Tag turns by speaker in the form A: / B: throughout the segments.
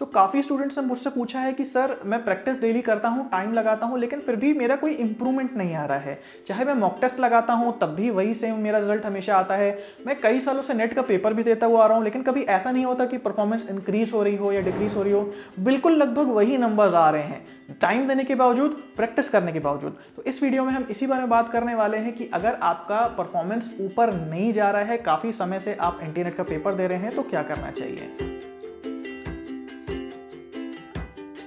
A: तो काफ़ी स्टूडेंट्स ने मुझसे पूछा है कि सर मैं प्रैक्टिस डेली करता हूँ, टाइम लगाता हूँ, लेकिन फिर भी मेरा कोई इंप्रूवमेंट नहीं आ रहा है। चाहे मैं मॉक टेस्ट लगाता हूँ तब भी वही सेम मेरा रिजल्ट हमेशा आता है। मैं कई सालों से नेट का पेपर भी देता हुआ आ रहा हूँ, लेकिन कभी ऐसा नहीं होता कि परफॉर्मेंस इंक्रीज हो रही हो या डिक्रीज हो रही हो। बिल्कुल लगभग वही नंबर्स आ रहे हैं, टाइम देने के बावजूद, प्रैक्टिस करने के बावजूद। तो इस वीडियो में हम इसी बारे में बात करने वाले हैं कि अगर आपका परफॉर्मेंस ऊपर नहीं जा रहा है, काफ़ी समय से आप इंटरनेट का पेपर दे रहे हैं, तो क्या करना चाहिए।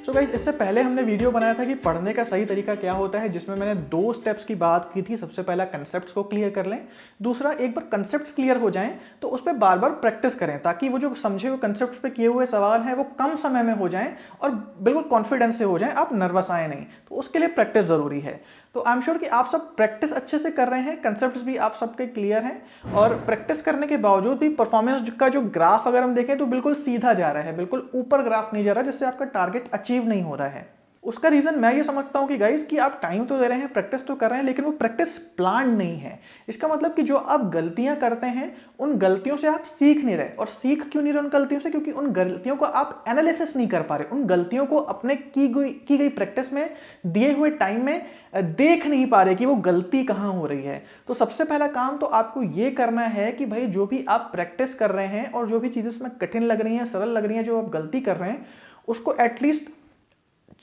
A: तो गाइस, इससे पहले हमने वीडियो बनाया था कि पढ़ने का सही तरीका क्या होता है, जिसमें मैंने 2 स्टेप्स की बात की थी। सबसे पहला कंसेप्ट्स को क्लियर कर लें, दूसरा एक बार कंसेप्ट्स क्लियर हो जाएं तो उस पर बार बार प्रैक्टिस करें, ताकि वो जो समझे हुए कंसेप्ट्स पे किए हुए सवाल हैं वो कम समय में हो जाएं और बिल्कुल कॉन्फिडेंस से हो जाएं, आप नर्वस आए नहीं। तो उसके लिए प्रैक्टिस जरूरी है। तो आई एम श्योर कि आप सब प्रैक्टिस अच्छे से कर रहे हैं, कंसेप्ट्स भी आप सबके क्लियर हैं, और प्रैक्टिस करने के बावजूद भी परफॉर्मेंस का जो ग्राफ अगर हम देखें तो बिल्कुल सीधा जा रहा है, बिल्कुल ऊपर ग्राफ नहीं जा रहा, जिससे आपका टारगेट अचीव नहीं हो रहा है। उसका रीजन मैं ये समझता हूं कि गाइस कि आप टाइम तो दे रहे हैं, प्रैक्टिस तो कर रहे हैं, लेकिन वो प्रैक्टिस प्लान नहीं है। इसका मतलब कि जो आप गलतियां करते हैं उन गलतियों से आप सीख नहीं रहे। और सीख क्यों नहीं रहे उन गलतियों से? क्योंकि उन गलतियों को आप एनालिसिस नहीं कर पा रहे, उन गलतियों को अपने की गई प्रैक्टिस में, दिए हुए टाइम में देख नहीं पा रहे कि वो गलती कहां हो रही है। तो सबसे पहला काम तो आपको ये करना है कि भाई जो भी आप प्रैक्टिस कर रहे हैं और जो भी चीजें उसमें कठिन लग रही हैं, सरल लग रही हैं, जो आप गलती कर रहे हैं, उसको एटलीस्ट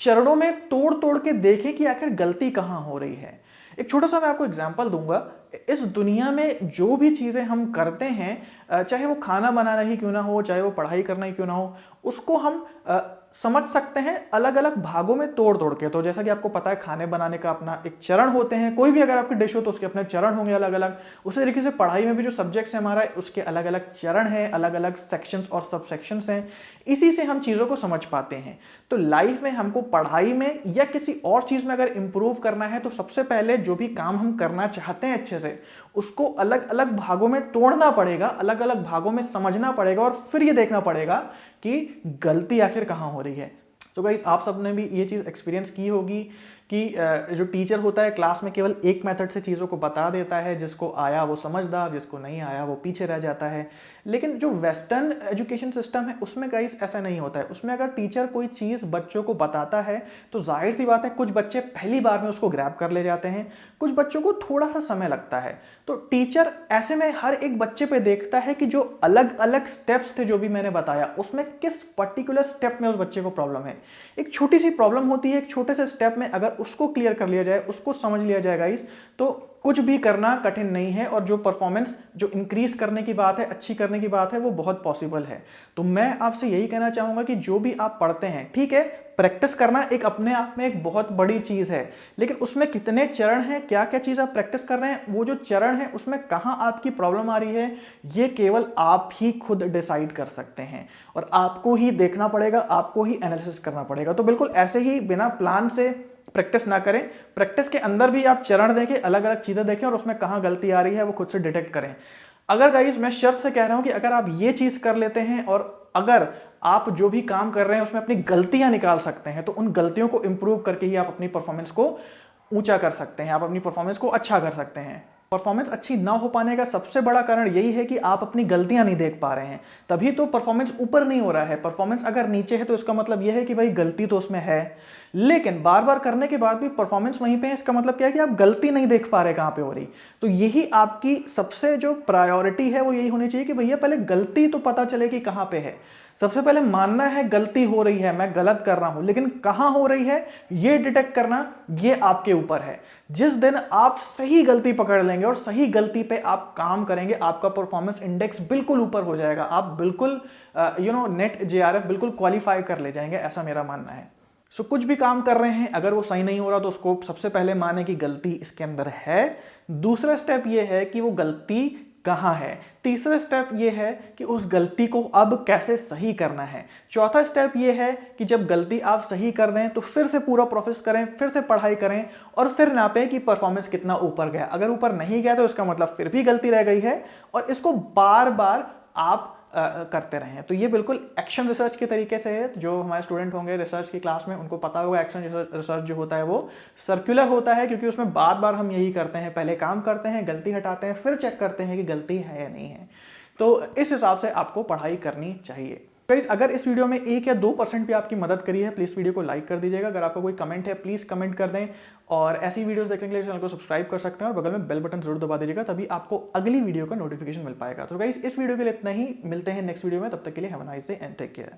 A: चरणों में तोड़ तोड़ के देखें कि आखिर गलती कहां हो रही है। एक छोटा सा मैं आपको एग्जांपल दूंगा। इस दुनिया में जो भी चीजें हम करते हैं, चाहे वो खाना बनाना ही क्यों ना हो, चाहे वो पढ़ाई करना ही क्यों ना हो, उसको हम समझ सकते हैं अलग अलग भागों में तोड़ तोड़ के। तो जैसा कि आपको पता है, खाने बनाने का अपना एक चरण होते हैं, कोई भी अगर आपकी डिश हो तो उसके अपने चरण होंगे अलग अलग। उसी तरीके से पढ़ाई में भी जो सब्जेक्ट्स है हमारा, उसके अलग अलग चरण हैं, अलग अलग सेक्शंस और सब सेक्शंस हैं। इसी से हम चीजों को समझ पाते हैं। तो लाइफ में हमको पढ़ाई में या किसी और चीज में अगर इंप्रूव करना है, तो सबसे पहले जो भी काम हम करना चाहते हैं अच्छे से, उसको अलग अलग भागों में तोड़ना पड़ेगा, अलग अलग भागों में समझना पड़ेगा, और फिर ये देखना पड़ेगा कि गलती आखिर कहां हो रही है। तो गाइस, आप सबने भी ये चीज एक्सपीरियंस की होगी कि जो टीचर होता है क्लास में केवल एक मेथड से चीज़ों को बता देता है, जिसको आया वो समझदार, जिसको नहीं आया वो पीछे रह जाता है। लेकिन जो वेस्टर्न एजुकेशन सिस्टम है उसमें गाइस ऐसा नहीं होता है। उसमें अगर टीचर कोई चीज़ बच्चों को बताता है तो जाहिर सी बात है कुछ बच्चे पहली बार में उसको ग्रैब कर ले जाते हैं, कुछ बच्चों को थोड़ा सा समय लगता है। तो टीचर ऐसे में हर एक बच्चे पे देखता है कि जो अलग अलग स्टेप्स थे जो भी मैंने बताया, उसमें किस पर्टिकुलर स्टेप में उस बच्चे को प्रॉब्लम है। एक छोटी सी प्रॉब्लम होती है, एक छोटे से स्टेप में अगर उसको क्लियर कर लिया जाए, उसको समझ लिया जाए गाइस, तो कुछ भी करना कठिन नहीं है। और जो परफॉर्मेंस जो इंक्रीज करने की बात है, अच्छी करने की बात है, वो बहुत पॉसिबल है। तो मैं आपसे यही कहना चाहूंगा कि जो भी आप पढ़ते हैं, ठीक है, प्रैक्टिस करना एक अपने आप में एक बहुत बड़ी चीज है, लेकिन उसमें कितने चरण हैं, क्या क्या चीज आप प्रैक्टिस कर रहे हैं, वो जो चरण है उसमें कहां आपकी प्रॉब्लम आ रही है, ये केवल आप ही खुद डिसाइड कर सकते हैं। और आपको ही देखना पड़ेगा, आपको ही एनालिसिस करना पड़ेगा। तो बिल्कुल ऐसे ही बिना प्लान से प्रैक्टिस ना करें। प्रैक्टिस के अंदर भी आप चरण देखें, अलग अलग चीजें देखें, और उसमें कहां गलती आ रही है वो खुद से डिटेक्ट करें। अगर गाइस, मैं शर्त से कह रहा हूं कि अगर आप ये चीज कर लेते हैं और अगर आप जो भी काम कर रहे हैं उसमें अपनी गलतियां निकाल सकते हैं, तो उन गलतियों को इंप्रूव करके ही आप अपनी परफॉर्मेंस को ऊंचा कर सकते हैं, आप अपनी परफॉर्मेंस को अच्छा कर सकते हैं। परफॉर्मेंस अच्छी ना हो पाने का सबसे बड़ा कारण यही है कि आप अपनी गलतियां नहीं देख पा रहे हैं, तभी तो परफॉर्मेंस ऊपर नहीं हो रहा है। परफॉर्मेंस अगर नीचे है तो इसका मतलब यह है कि भाई गलती तो उसमें है, लेकिन बार बार करने के बाद भी परफॉर्मेंस वहीं पे है। इसका मतलब क्या है कि आप गलती नहीं देख पा रहे कहां पे हो रही। तो यही आपकी सबसे जो प्रायोरिटी है वो यही होनी चाहिए कि भैया पहले गलती तो पता चले कि कहां पे है। सबसे पहले मानना है गलती हो रही है, मैं गलत कर रहा हूं, लेकिन कहां हो रही है ये डिटेक्ट करना, ये आपके ऊपर है। जिस दिन आप सही गलती पकड़ लेंगे और सही गलती पे आप काम करेंगे, आपका परफॉर्मेंस इंडेक्स बिल्कुल ऊपर हो जाएगा। आप बिल्कुल नेट जेआरएफ बिल्कुल क्वालिफाई कर ले जाएंगे, ऐसा मेरा मानना है। सो कुछ भी काम कर रहे हैं, अगर वो सही नहीं हो रहा तो उसको सबसे पहले माने कि गलती इसके अंदर है। दूसरा स्टेप ये है कि वो गलती कहां है। तीसरा स्टेप ये है कि उस गलती को अब कैसे सही करना है। चौथा स्टेप ये है कि जब गलती आप सही कर दें तो फिर से पूरा प्रोसेस करें, फिर से पढ़ाई करें, और फिर नापें कि परफॉर्मेंस कितना ऊपर गया। अगर ऊपर नहीं गया तो इसका मतलब फिर भी गलती रह गई है, और इसको बार बार आप करते रहें। तो ये बिल्कुल एक्शन रिसर्च के तरीके से है। जो हमारे स्टूडेंट होंगे रिसर्च की क्लास में, उनको पता होगा एक्शन रिसर्च जो होता है वो सर्कुलर होता है, क्योंकि उसमें बार बार हम यही करते हैं, पहले काम करते हैं, गलती हटाते हैं, फिर चेक करते हैं कि गलती है या नहीं है। तो इस हिसाब से आपको पढ़ाई करनी चाहिए। गाइस अगर इस वीडियो में 1 या 2% भी आपकी मदद करी है, प्लीज़ वीडियो को लाइक कर दीजिएगा। अगर आपका कोई कमेंट है प्लीज़ कमेंट कर दें, और ऐसी वीडियोस देखने के लिए चैनल को सब्सक्राइब कर सकते हैं और बगल में बेल बटन जरूर दबा दीजिएगा, तभी आपको अगली वीडियो का नोटिफिकेशन मिल पाएगा। तो गाइस इस वीडियो के लिए इतना ही, मिलते हैं नेक्स्ट वीडियो में, तब तक के लिए have a nice day and take care.